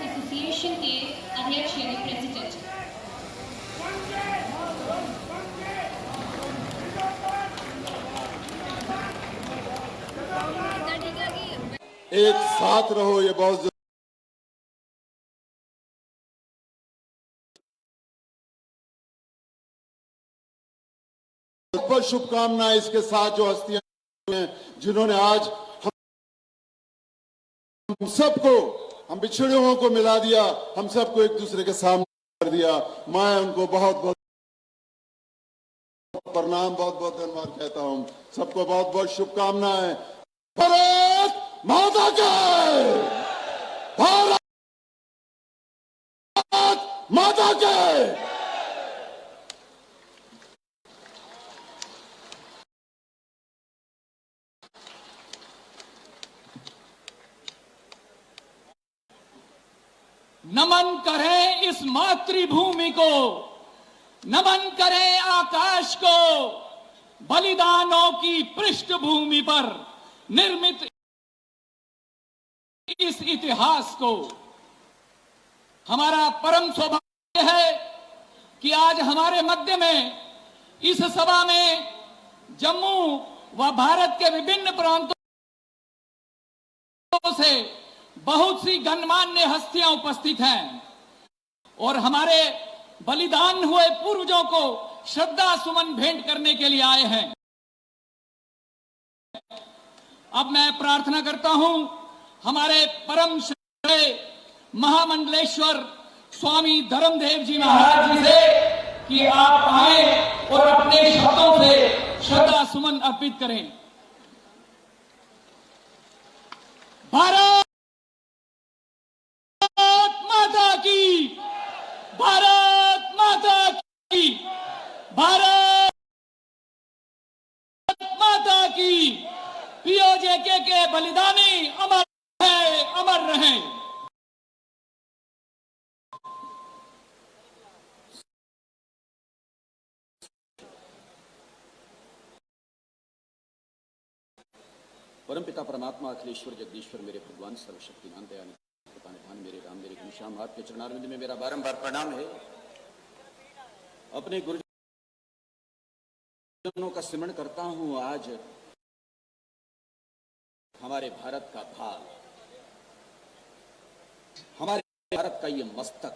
Association के अध्यक्ष यानी प्रेसिडेंट। एक साथ रहो, ये बहुत बहुत शुभकामनाएं इसके साथ जो हस्तियां हैं जिन्होंने आज हम सबको, हम बिछड़े हुओं को मिला दिया, हम सबको एक दूसरे के सामने कर दिया। मैं उनको बहुत बहुत प्रणाम, बहुत बहुत धन्यवाद कहता हूं। सबको बहुत बहुत शुभकामनाएं। भारत माता के, भारत माता के। नमन करें इस मातृभूमि को, नमन करें आकाश को, बलिदानों की पृष्ठभूमि पर निर्मित इस इतिहास को। हमारा परम सौभाग्य है कि आज हमारे मध्य में इस सभा में जम्मू व भारत के विभिन्न प्रांतों से बहुत सी गणमान्य हस्तियां उपस्थित हैं और हमारे बलिदान हुए पूर्वजों को श्रद्धा सुमन भेंट करने के लिए आए हैं। अब मैं प्रार्थना करता हूं हमारे परम श्रेय महामंडलेश्वर स्वामी धर्मदेव जी महाराज जी से कि आप आए और अपने शब्दों से श्रद्धा सुमन अर्पित करें। भारत माता की, भारत माता की, भारत माता की। पीओजेके के बलिदानी अमर है, अमर रहे। परमपिता परमात्मा अखिलेश्वर जगदीश्वर मेरे भगवान सर्वशक्तिमान दयानिधि निधान मेरे राम मेरे घनश्याम, आपके चरणारविंद में मेरा बारंबार प्रणाम है। अपने गुरुजनों का स्मरण करता हूं। आज हमारे भारत का भाग, हमारे भारत का ये मस्तक,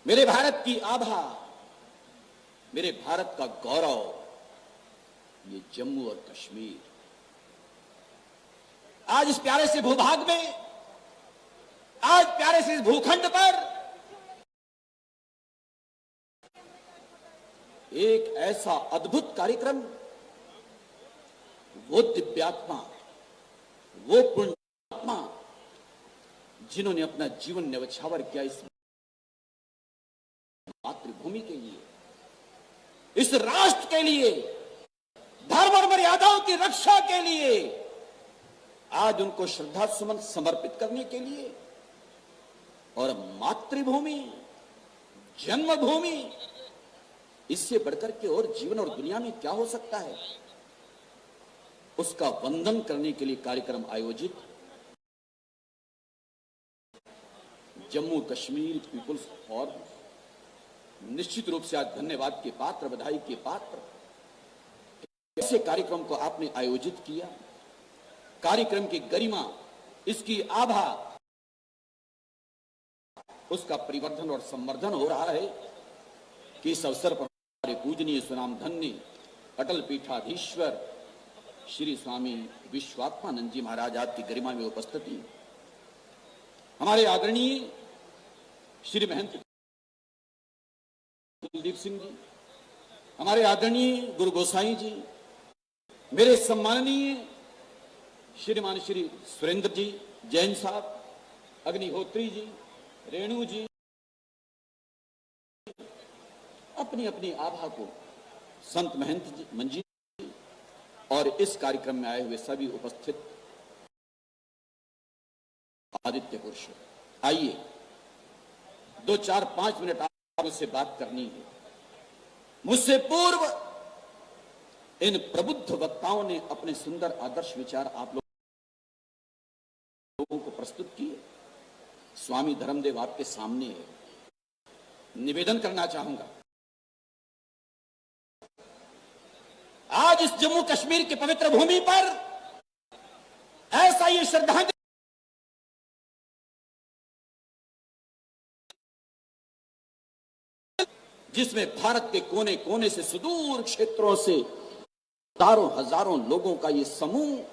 मेरे भारत की आभा, मेरे भारत का गौरव, ये जम्मू और कश्मीर। आज इस प्यारे से भूभाग में, आज प्यारे से इस भूखंड पर एक ऐसा अद्भुत कार्यक्रम, वो दिव्यात्मा, वो पुण्यात्मा जिन्होंने अपना जीवन न्यौछावर किया इस मातृभूमि के लिए, इस राष्ट्र के लिए, धर्म और मर्यादाओं की रक्षा के लिए, आज उनको श्रद्धा सुमन समर्पित करने के लिए। और मातृभूमि, जन्मभूमि, इससे बढ़कर के और जीवन और दुनिया में क्या हो सकता है, उसका वंदन करने के लिए कार्यक्रम आयोजित जम्मू कश्मीर पीपुल्स फोरम निश्चित रूप से आज धन्यवाद के पात्र, बधाई के पात्र। ऐसे कार्यक्रम को आपने आयोजित किया, कार्यक्रम की गरिमा, इसकी आभा, उसका परिवर्धन और संवर्धन हो रहा है कि इस अवसर पर हमारे पूजनीय सुनाम धन्य अटल पीठाधीश्वर श्री स्वामी विश्वात्मानंद जी महाराज आपकी गरिमा में उपस्थिति, हमारे आदरणीय श्री महंत कुलदीप सिंह जी, हमारे आदरणीय गुरु गोसाई जी, मेरे सम्माननीय श्रीमान श्री सुरेंद्र जी जैन साहब, अग्निहोत्री जी, रेणु जी अपनी अपनी आभा को, संत महंत जी, मंजी और इस कार्यक्रम में आए हुए सभी उपस्थित आदित्य पुरुष, आइए 2, 4, 5 मिनट आप मुझसे बात करनी है। मुझसे पूर्व इन प्रबुद्ध वक्ताओं ने अपने सुंदर आदर्श विचार आप लोगों को प्रस्तुत किए। स्वामी धर्मदेव आपके सामने है। निवेदन करना चाहूंगा, आज इस जम्मू कश्मीर की पवित्र भूमि पर ऐसा ये श्रद्धांजलि जिसमें भारत के कोने कोने से, सुदूर क्षेत्रों से हजारों हजारों लोगों का ये समूह,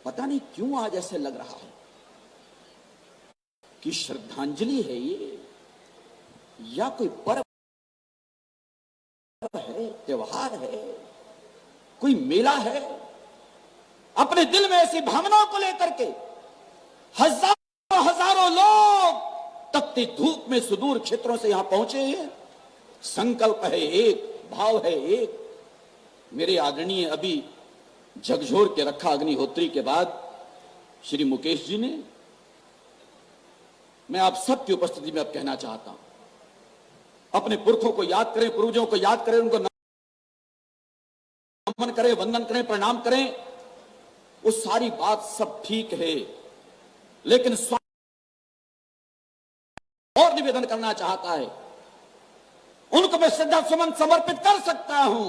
पता नहीं क्यों आज ऐसे लग रहा है कि श्रद्धांजलि है ये, या कोई पर्व है, त्योहार है, कोई मेला है। अपने दिल में ऐसी भावनाओं को लेकर के हजारों हजारों लोग तपती धूप में सुदूर क्षेत्रों से यहां पहुंचे हैं। संकल्प है एक, भाव है एक। मेरे आदरणीय अभी झकझोर के रखा अग्निहोत्री के बाद श्री मुकेश जी ने, मैं आप सबकी उपस्थिति में अब कहना चाहता हूं, अपने पुरखों को याद करें, पूर्वजों को याद करें, उनको नमन करें, वंदन करें, प्रणाम करें। वो सारी बात सब ठीक है, लेकिन और निवेदन करना चाहता है, उनको मैं श्रद्धा सुमन समर्पित कर सकता हूं।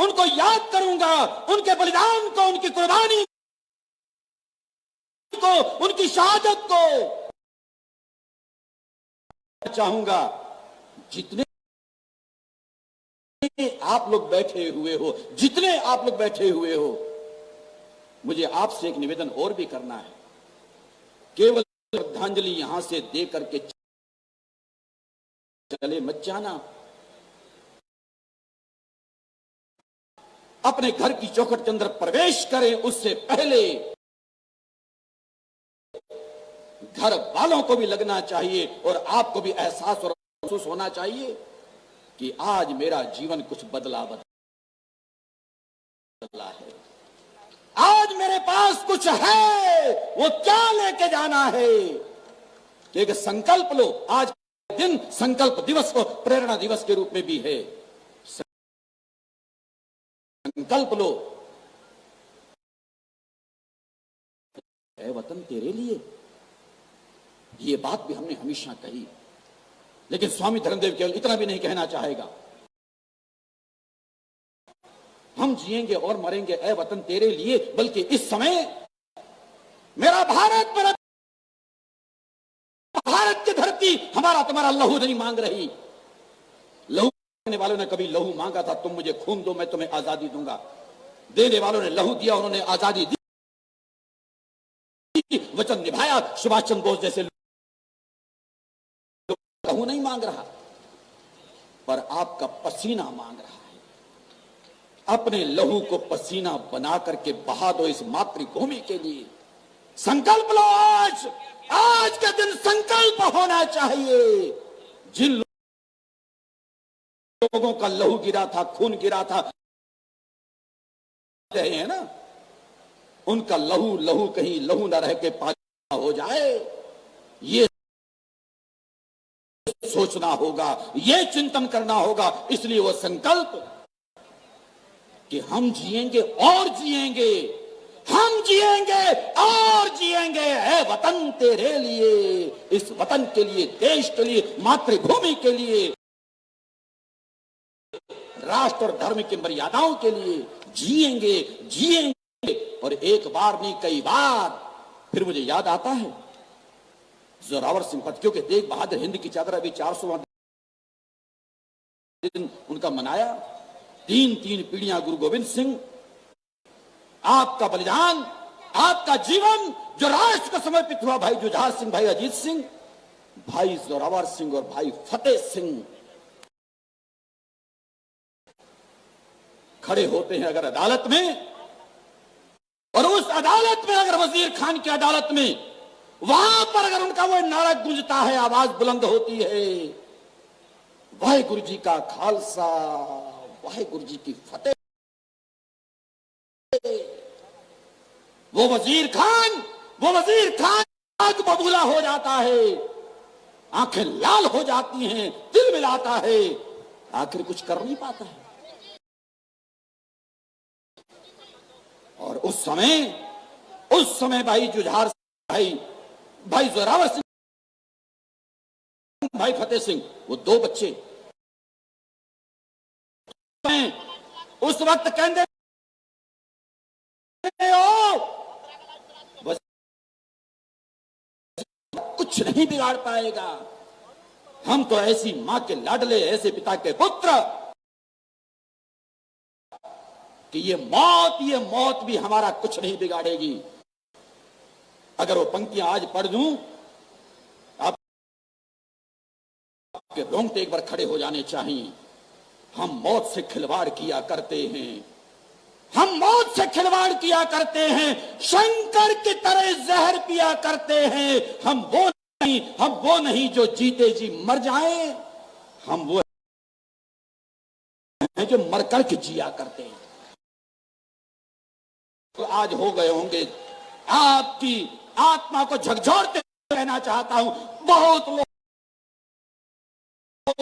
उनको याद करूंगा, उनके बलिदान को, उनकी कुर्बानी को, उनकी शहादत को चाहूंगा। जितने आप लोग बैठे हुए हो, जितने आप लोग बैठे हुए हो, मुझे आपसे एक निवेदन और भी करना है। केवल श्रद्धांजलि यहां से दे करके चले मत जाना। अपने घर की चौखट के अंदर प्रवेश करें उससे पहले घर वालों को भी लगना चाहिए और आपको भी एहसास और महसूस होना चाहिए कि आज मेरा जीवन कुछ बदला है। आज मेरे पास कुछ है, वो क्या लेके जाना है। एक संकल्प लो। आज दिन संकल्प दिवस को प्रेरणा दिवस के रूप में भी है। संकल्प लो, ऐ वतन तेरे लिए। ये बात भी हमने हमेशा कही, लेकिन स्वामी धर्मदेव केवल इतना भी नहीं कहना चाहेगा। हम जिएंगे और मरेंगे ऐ वतन तेरे लिए, बल्कि इस समय मेरा भारत, मेरा भारत की धरती हमारा तुम्हारा लहू नहीं मांग रही। लहू देने वालों ने कभी लहू मांगा था, तुम मुझे खून दो मैं तुम्हें आजादी दूंगा। देने वालों ने लहू दिया, उन्होंने आजादी दी, वचन निभाया। सुभाष चंद्र बोस जैसे लहू नहीं मांग रहा, पर आपका पसीना मांग रहा है। अपने लहू को पसीना बना करके बहा दो इस मातृभूमि के लिए। संकल्प लो। आज के दिन संकल्प होना चाहिए। जिन लोगों का लहू गिरा था, खून गिरा था, है ना, उनका लहू लहू कहीं लहू न रह के पानी हो जाए, ये सोचना होगा, ये चिंतन करना होगा। इसलिए वो संकल्प कि हम जिएंगे और जिएंगे, हम जिएंगे और जिएंगे है वतन तेरे लिए। इस वतन के लिए, देश के लिए, मातृभूमि के लिए, राष्ट्र और धर्म की मर्यादाओं के लिए जिएंगे, जिएंगे। और एक बार नहीं कई बार। फिर मुझे याद आता है जोरावर सिंह पत्तियों के तेग बहादुर हिंद की चादर अभी 400वां दिन उनका मनाया। 3 पीढ़ियां गुरु गोविंद सिंह, आपका बलिदान, आपका जीवन जो राष्ट्र को समर्पित हुआ, भाई जुझार सिंह, भाई अजीत सिंह, भाई जोरावर सिंह और भाई फतेह सिंह खड़े होते हैं अगर अदालत में, और उस अदालत में अगर वजीर खान की अदालत में वहां पर अगर उनका वो नारा गूंजता है, आवाज बुलंद होती है, वाहेगुरु जी का खालसा वाहेगुरु जी की फतेह, वो वजीर खान आग बबूला हो जाता है, आंखें लाल हो जाती हैं, दिल मिलाता है, आखिर कुछ कर नहीं पाता है। और उस समय भाई जुझार भाई जोरावर सिंह, भाई फतेह सिंह, वो दो बच्चे उस वक्त कहते बस कुछ नहीं बिगाड़ पाएगा, हम तो ऐसी मां के लाडले, ऐसे पिता के पुत्र कि ये मौत भी हमारा कुछ नहीं बिगाड़ेगी। अगर वो पंक्तियां आज पढ़ दूं, आपके रोंगटे एक बार खड़े हो जाने चाहिए। हम मौत से खिलवाड़ किया करते हैं, शंकर की तरह जहर पिया करते हैं। हम वो नहीं जो जीते जी मर जाएं, हम वो हैं जो मर करके जिया करते हैं। तो आज हो गए होंगे, आपकी आत्मा को झकझोरते कहना चाहता हूं, बहुत लोग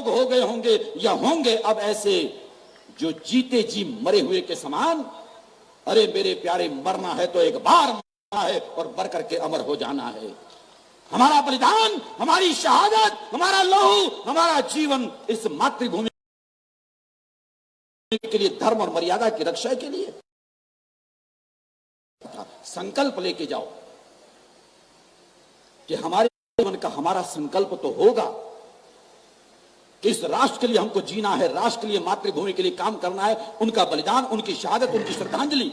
हो गए होंगे या होंगे अब ऐसे जो जीते जी मरे हुए के समान। अरे मेरे प्यारे, मरना है तो एक बार मरना है और मर करके अमर हो जाना है। हमारा बलिदान, हमारी शहादत, हमारा लहू, हमारा जीवन इस मातृभूमि के लिए, धर्म और मर्यादा की रक्षा के लिए। संकल्प लेके जाओ कि हमारे जीवन का हमारा संकल्प तो होगा कि इस राष्ट्र के लिए हमको जीना है, राष्ट्र के लिए, मातृभूमि के लिए काम करना है। उनका बलिदान, उनकी शहादत, उनकी श्रद्धांजलि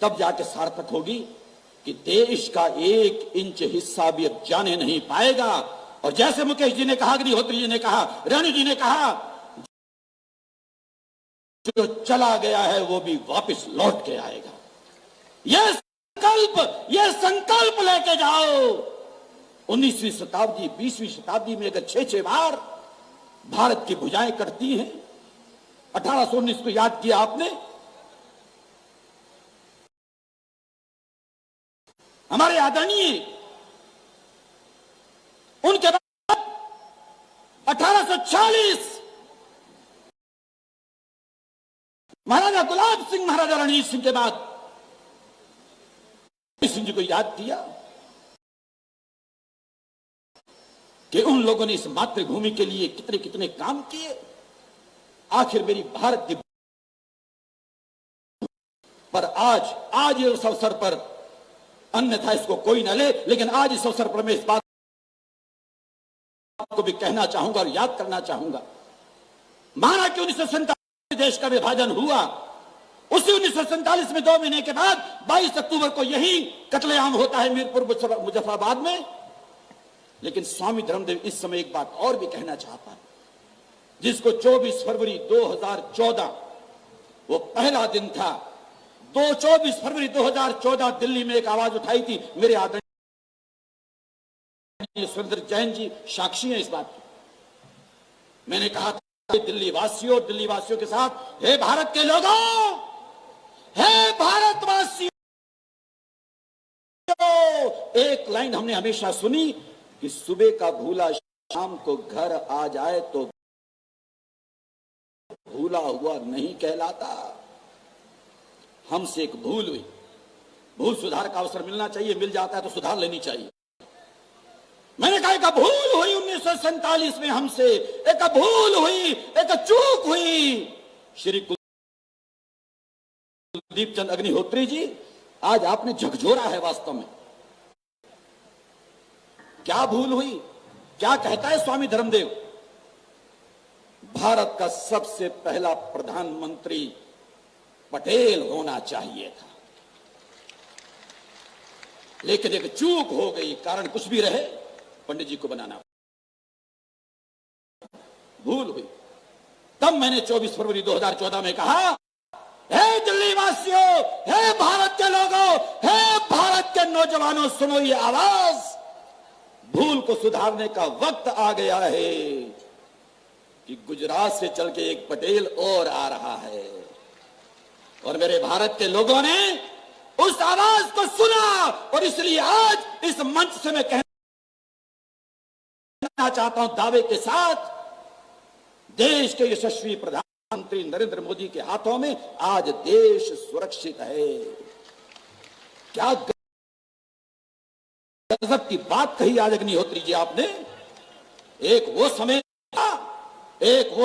तब जाके सार्थक होगी कि देश का 1 इंच हिस्सा भी अब जाने नहीं पाएगा। और जैसे मुकेश जी ने कहा, अग्निहोत्री जी ने कहा, रेणु जी ने कहा, जो चला गया है वो भी वापस लौट के आएगा। यह संकल्प लेके जाओ। 19वीं शताब्दी, 20वीं शताब्दी में अगर 6 बार भारत की भुजाएं कटती हैं, 1819 को याद किया आपने, हमारे आदरणीय, उनके बाद 1840 महाराजा गुलाब सिंह, महाराजा रणजीत सिंह के बाद सिंह जी को याद किया कि उन लोगों ने इस मातृभूमि के लिए कितने कितने काम किए। आखिर मेरी भारत की, पर आज इस अवसर पर, अन्यथा इसको कोई न ले, लेकिन आज इस अवसर पर मैं इस बात को भी कहना चाहूंगा और याद करना चाहूंगा। माना कि 1947 देश का विभाजन हुआ, उसी 1947 में 2 महीने के बाद 22 अक्टूबर को यही कत्लेआम होता है मीरपुर मुजफ्फराबाद में। लेकिन स्वामी धर्मदेव इस समय एक बात और भी कहना चाहता है, जिसको 24 फरवरी 2014 वो पहला दिन था। 24 फरवरी 2014 दिल्ली में एक आवाज उठाई थी, मेरे आदरणीय सुरेंद्र जैन जी साक्षी हैं इस बात की। मैंने कहा था दिल्ली वासियों के साथ, हे भारत के लोगों, हे भारतवासियों, एक लाइन हमने हमेशा सुनी कि सुबह का भूला शाम को घर आ जाए तो भूला हुआ नहीं कहलाता। हमसे एक भूल हुई, भूल सुधार का अवसर मिलना चाहिए, मिल जाता है तो सुधार लेनी चाहिए। मैंने कहा एक भूल हुई 1947 में हमसे, एक भूल हुई, एक चूक हुई। श्री कुलदीप चंद अग्निहोत्री जी, आज आपने झकझोरा है वास्तव में। क्या भूल हुई? क्या कहता है स्वामी धर्मदेव? भारत का सबसे पहला प्रधानमंत्री पटेल होना चाहिए था, लेकिन एक चूक हो गई, कारण कुछ भी रहे, पंडित जी को बनाना भूल हुई। तब मैंने 24 फरवरी 2014 में कहा, हे दिल्ली वासियों, हे भारत के लोगों, हे भारत के नौजवानों, सुनो ये आवाज, भूल को सुधारने का वक्त आ गया है कि गुजरात से चल के एक पटेल और आ रहा है। और मेरे भारत के लोगों ने उस आवाज को सुना और इसलिए आज इस मंच से मैं कहना चाहता हूं दावे के साथ, देश के यशस्वी प्रधानमंत्री नरेंद्र मोदी के हाथों में आज देश सुरक्षित है। क्या गजब की बात कही आज अग्निहोत्री जी आपने। एक वो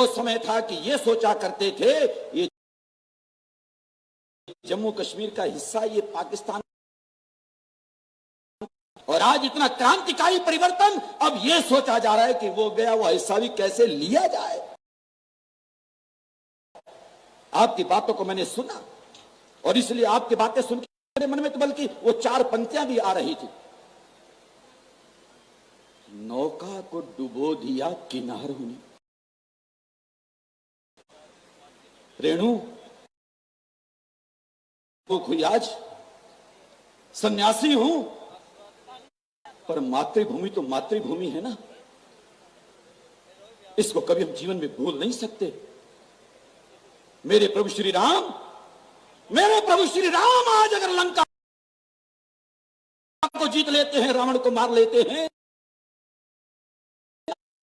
समय था कि ये सोचा करते थे ये जम्मू कश्मीर का हिस्सा ये पाकिस्तान, और आज इतना क्रांतिकारी परिवर्तन, अब ये सोचा जा रहा है कि वो गया वो हिस्सा भी कैसे लिया जाए। आपकी बातों को मैंने सुना और इसलिए आपकी बातें सुन के मेरे मन में तो बल्कि वो 4 पंक्तियां भी आ रही थी। नौका को डुबो दिया किनारों ने, रेणु हुई आज, सन्यासी हूं पर मातृभूमि तो मातृभूमि है ना, इसको कभी हम जीवन में भूल नहीं सकते। मेरे प्रभु श्री राम आज अगर लंका को जीत लेते हैं, रावण को मार लेते हैं,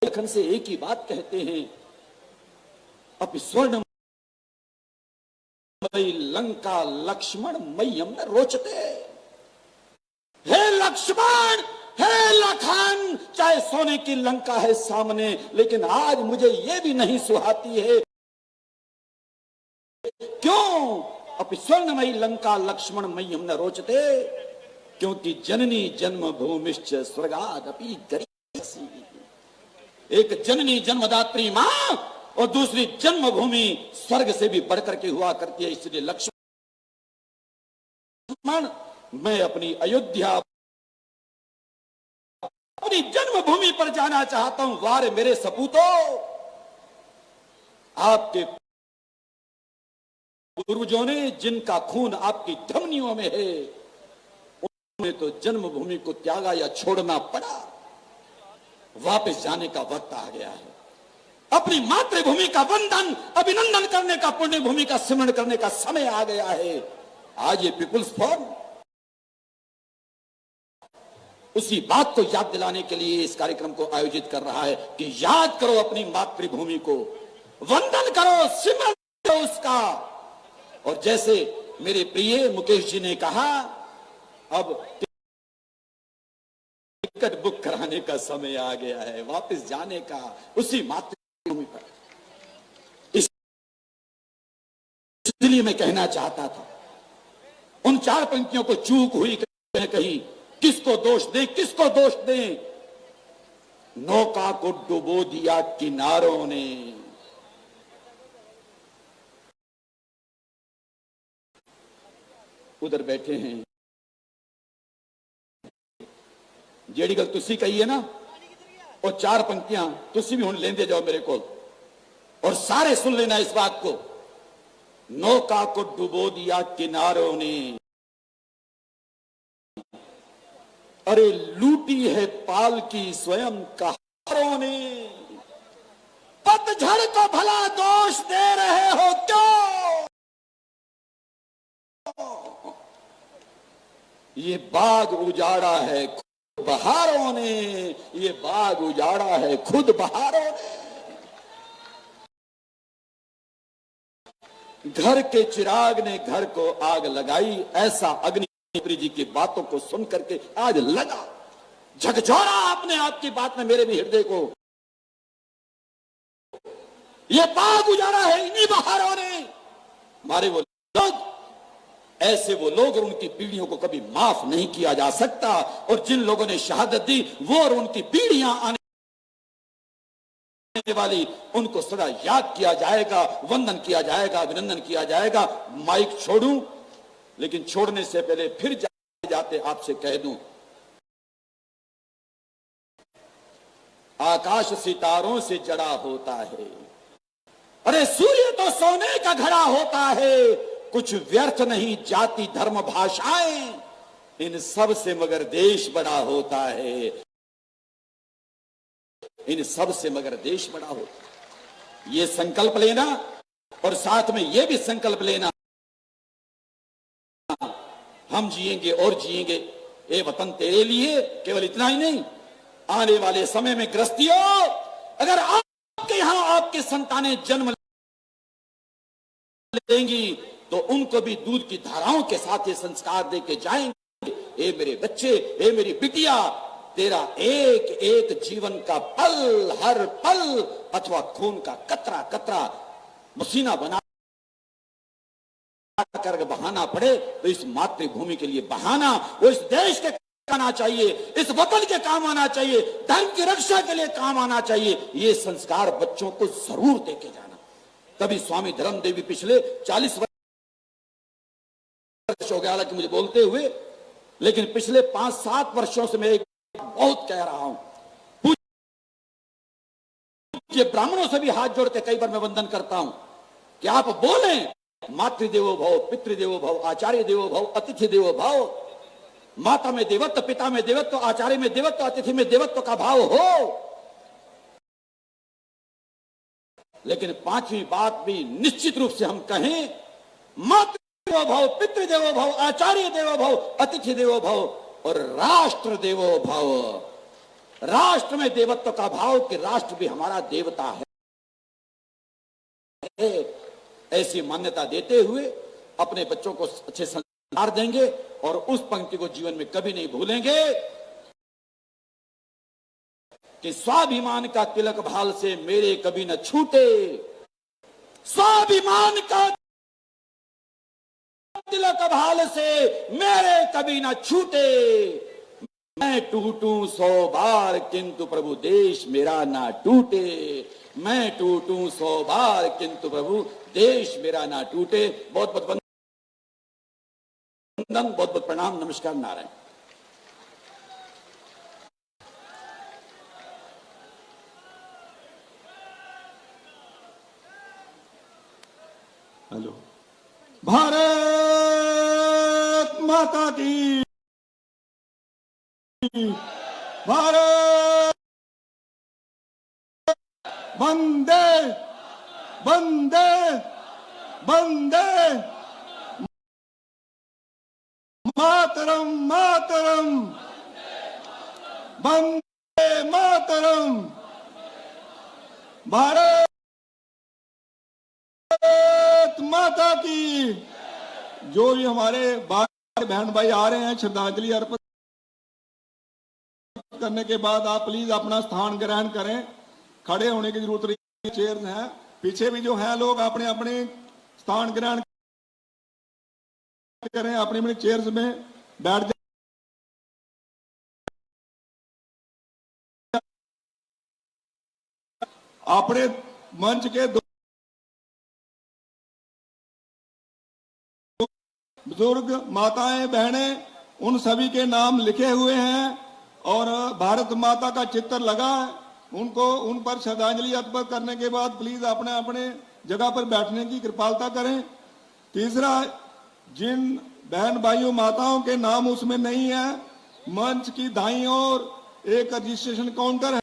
लखन से एक ही बात कहते हैं, अपि स्वर्ण लंका लक्ष्मण मय्यम न रोचते। हे लक्ष्मण, हे लखन, चाहे सोने की लंका है सामने, लेकिन आज मुझे यह भी नहीं सुहाती है। क्यों? अपि स्वर्णमयी लंका लक्ष्मण मय्यम न रोचते, क्योंकि जननी जन्म भूमिश्च स्वर्गादपि गरीयसी। एक जननी जन्मदात्री मां और दूसरी जन्मभूमि स्वर्ग से भी बढ़कर के हुआ करती है। इसलिए लक्ष्मण, मैं अपनी अयोध्या, अपनी जन्मभूमि पर जाना चाहता हूं। वारे मेरे सपूतों, आपके पूर्वजों ने जिनका खून आपकी धमनियों में है, उन्होंने तो जन्मभूमि को त्यागा या छोड़ना पड़ा। वापस जाने का वक्त आ गया है। अपनी मातृभूमि का वंदन, अभिनंदन करने का, पुण्य भूमि का स्मरण करने का समय आ गया है। आज ये पीपुल्स फोरम उसी बात को याद दिलाने के लिए इस कार्यक्रम को आयोजित कर रहा है कि याद करो अपनी मातृभूमि को, वंदन करो, सिमरन करो उसका। और जैसे मेरे प्रिय मुकेश जी ने कहा, अब टिकट बुक कराने का समय आ गया है, वापस जाने का उसी मातृभूमि पर। इसलिए मैं कहना चाहता था, उन 4 पंक्तियों को चूक हुई कहीं, किसको दोष दें, किसको दोष दें। नौका को डुबो दिया किनारों ने, उधर बैठे हैं, जेड़ी गल तुसी कही है ना, और 4 पंक्तियां तुसी भी हुण लेंदे जाओ मेरे को, और सारे सुन लेना इस बात को। नौका को डुबो दिया किनारों ने, अरे लूटी है पालकी स्वयं कहारों ने। पतझड़ को भला दोष दे रहे हो क्यों? ये बाग उजाड़ा है खुद बहारों ने, ये बाग उजाड़ा है खुद बहारों ने। घर के चिराग ने घर को आग लगाई, ऐसा अग्निहोत्री जी की बातों को सुन करके आज लगा, झकझोरा अपने आप की बात में मेरे भी हृदय को। ये बाग उजाड़ा है इन्हीं बहारों ने। हमारे वो लोग, ऐसे वो लोग और उनकी पीढ़ियों को कभी माफ नहीं किया जा सकता, और जिन लोगों ने शहादत दी वो और उनकी पीढ़ियां आने वाली, उनको सदा याद किया जाएगा, वंदन किया जाएगा, अभिनंदन किया जाएगा। माइक छोड़ूं, लेकिन छोड़ने से पहले फिर जाते आपसे कह दूं, आकाश सितारों से जड़ा होता है। अरे सूर्य तो सोने का घड़ा होता है, कुछ व्यर्थ नहीं जाति धर्म भाषाएं, इन सब से मगर देश बड़ा होता है, इन सब से मगर देश बड़ा होता है। ये संकल्प लेना और साथ में ये भी संकल्प लेना, हम जिएंगे और जिएंगे ए वतन तेरे लिए। केवल इतना ही नहीं, आने वाले समय में गृहस्थियों, अगर आपके यहां आपके संतानें जन्म लेंगी तो उनको भी दूध की धाराओं के साथ ये संस्कार दे के जाएंगे। ए मेरे बच्चे, ए मेरी बिटिया, तेरा एक एक जीवन का पल, हर पल अथवा खून का कतरा कतरा पसीना बना कर बहाना पड़े तो इस मातृभूमि के लिए बहाना, वो इस देश के काम आना चाहिए, इस वतन के काम आना चाहिए, धर्म की रक्षा के लिए काम आना चाहिए। ये संस्कार बच्चों को जरूर देके जाना। तभी स्वामी धर्मदेव भी पिछले 40 वर्ष हो गया हालांकि मुझे बोलते हुए, लेकिन पिछले 5-7 वर्षों से मैं बहुत कह रहा हूं, पूज्य ब्राह्मणों से भी हाथ जोड़ के कई बार मैं वंदन करता हूं कि आप बोलें मातृदेवो भव, पितृदेवो भव, आचार्य देवो भव, अतिथि देवो भव। माता में देवत्व, पिता में देवत्व, आचार्य में देवत्व, अतिथि में देवत्व का भाव हो। लेकिन पांचवी बात भी निश्चित रूप से हम कहें, मातृदेवो भव, पितृदेवो भव, आचार्य देवो भव, अतिथि देवो भव और राष्ट्र देवो भव। राष्ट्र में देवत्व का भाव कि राष्ट्र भी हमारा देवता है, ऐसी मान्यता देते हुए अपने बच्चों को अच्छे संस्कार देंगे और उस पंक्ति को जीवन में कभी नहीं भूलेंगे कि स्वाभिमान का तिलक भाल से मेरे कभी न छूटे, स्वाभिमान का तिलक भाल से मेरे कभी न छूटे। मैं टूटूं 100 बार किंतु प्रभु देश मेरा ना टूटे, मैं टूटूं 100 बार किंतु प्रभु देश मेरा ना टूटे। बहुत बहुत वंदन, बहुत बहुत प्रणाम, नमस्कार, नारायण। हेलो। भारत माता की, भारत वंदे वंदे वंदे मातरम मातरम वंदे मातरम। भारत माता की। जो भी हमारे बहन भाई आ रहे हैं श्रद्धांजलि अर्पित करने के बाद आप प्लीज अपना स्थान ग्रहण करें। खड़े होने की जरूरत नहीं, चेयर्स हैं पीछे भी जो है, लोग अपने अपने स्थान ग्रहण करें, अपनी अपनी चेयर्स में बैठ जाए। अपने मंच के बुजुर्ग माताएं बहनें उन सभी के नाम लिखे हुए हैं और भारत माता का चित्र लगा है। उनको उन पर श्रद्धांजलि अर्पित करने के बाद प्लीज अपने अपने जगह पर बैठने की कृपालता करें। तीसरा, जिन बहन भाइयों माताओं के नाम उसमें नहीं है, मंच की दाईं ओर एक रजिस्ट्रेशन काउंटर है,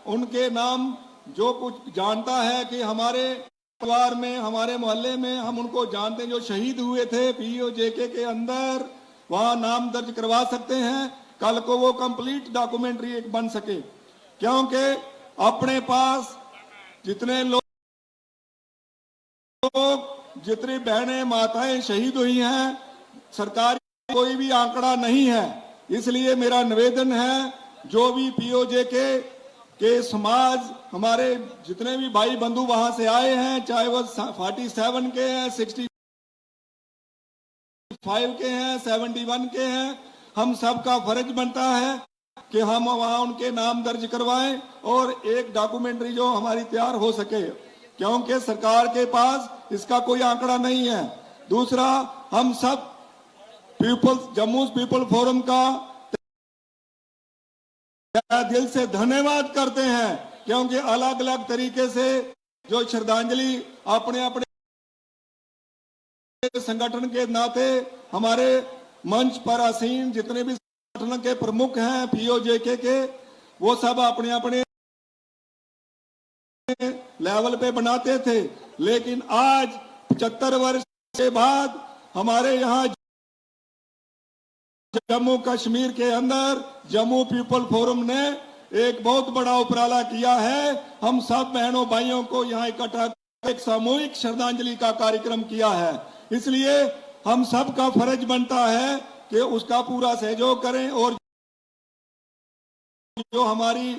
उनके नाम जो कुछ जानता है कि हमारे परिवार में, हमारे मोहल्ले में हम उनको जानते हैं, जो शहीद हुए थे पीओजेके के अंदर, वहां नाम दर्ज करवा सकते हैं। कल को वो कंप्लीट डॉक्यूमेंट्री एक बन सके, क्योंकि अपने पास जितने लोग, जितनी बहनें माताएं शहीद हुई हैं, सरकारी कोई भी आंकड़ा नहीं है। इसलिए मेरा निवेदन है, जो भी पीओजेके के समाज, हमारे जितने भी भाई बंधु वहां से आए हैं, चाहे वो 47 के हैं, 65 के हैं, 71 के हैं, हम सबका फर्ज बनता है कि हम वहां उनके नाम दर्ज करवाएं और एक डॉक्यूमेंट्री जो हमारी तैयार हो सके, क्योंकि सरकार के पास इसका कोई आंकड़ा नहीं है। दूसरा, हम सब जम्मू पीपल फोरम का तहे दिल से धन्यवाद करते हैं, क्योंकि अलग अलग तरीके से जो श्रद्धांजलि अपने अपने संगठन के नाते हमारे मंच पर आसीन जितने भी संगठन के प्रमुख हैं पीओजेके के, वो सब अपने अपने लेवल पे बनाते थे। लेकिन आज 75 वर्ष के बाद हमारे यहाँ जम्मू कश्मीर के अंदर जम्मू पीपल फोरम ने एक बहुत बड़ा उपराला किया है। हम सब बहनों भाइयों को यहाँ इकट्ठा कर एक सामूहिक श्रद्धांजलि का कार्यक्रम किया है। इसलिए हम सब का फर्ज बनता है कि उसका पूरा सहयोग करें और जो हमारी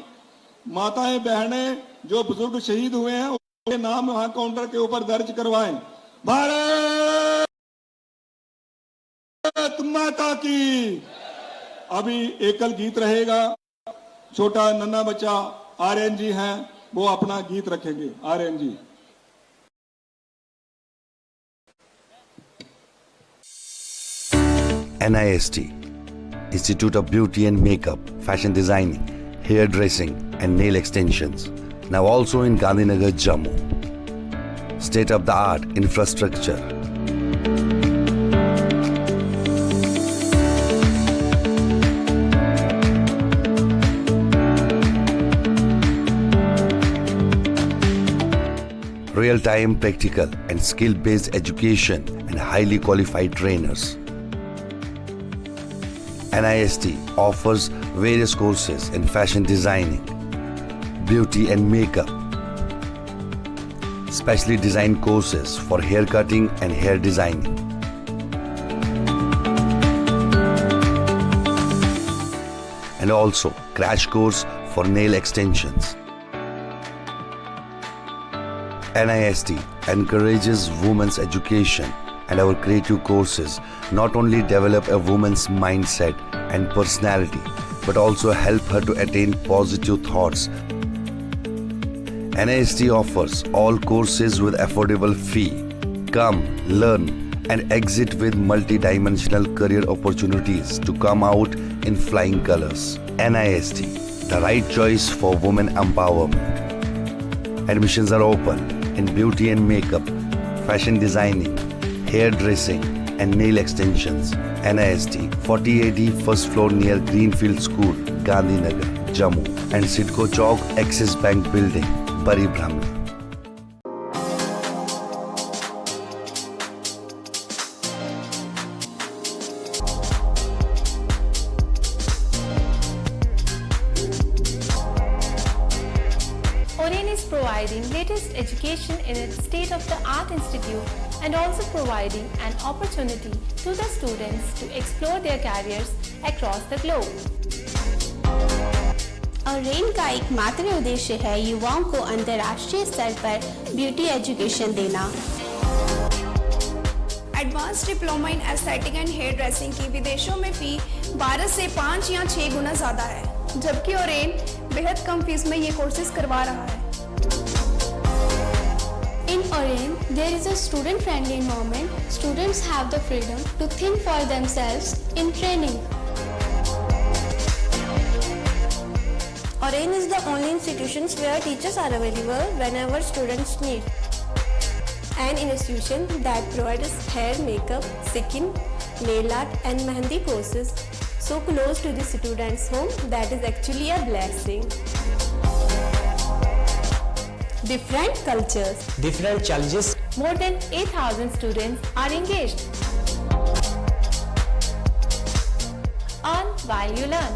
माताएं बहनें जो बुजुर्ग शहीद हुए हैं उनके नाम वहां काउंटर के ऊपर दर्ज करवाएं। भारत माता की। अभी एकल गीत रहेगा, छोटा नन्हा बच्चा आर्यन जी हैं, वो अपना गीत रखेंगे। आर्यन जी। NIST, Institute of Beauty and Makeup, Fashion Designing, Hair Dressing and Nail Extensions, now also in Gandhinagar, Jammu. State-of-the-art infrastructure. Real-time practical and skill-based education and highly qualified trainers. NIST offers various courses in fashion designing, beauty and makeup, specially designed courses for hair cutting and hair designing, and also crash course for nail extensions. NIST encourages women's education, and our creative courses not only develop a woman's mindset and personality, but also help her to attain positive thoughts. NIST offers all courses with affordable fee. Come, learn, and exit with multi-dimensional career opportunities to come out in flying colors. NIST, the right choice for women empowerment. Admissions are open in beauty and makeup, fashion designing, hair dressing and nail extensions. NIST 40AD first floor near Greenfield School, Gandhinagar, Jammu, and Sidco Chowk Axis Bank Building, Bari Brahmani. Oren is providing latest education in its state-of-the-art institute and also providing an opportunity to the students to explore their careers across the globe. Orane का एकमात्र उद्देश्य है युवाओं को अंतर्राष्ट्रीय स्तर पर beauty education देना। Advance diploma in aesthetic and hairdressing की विदेशों में फी 12 से 5 या 6 गुना ज़्यादा है, जबकि ओरेन बेहद कम फीस में ये कोर्सेज करवा रहा है। In Oren, there is a student-friendly environment. Students have the freedom to think for themselves in training. Oren is the only institution where teachers are available whenever students need. An institution that provides hair, makeup, skin, nail art and mehendi courses so close to the students' home that is actually a blessing. Different cultures, different challenges. More than 8,000 students are engaged. Earn while you learn.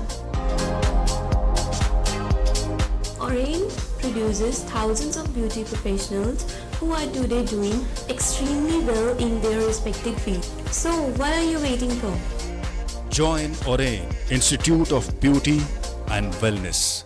Oren produces thousands of beauty professionals who are today doing extremely well in their respective field. So what are you waiting for? Join Oren Institute of Beauty and Wellness.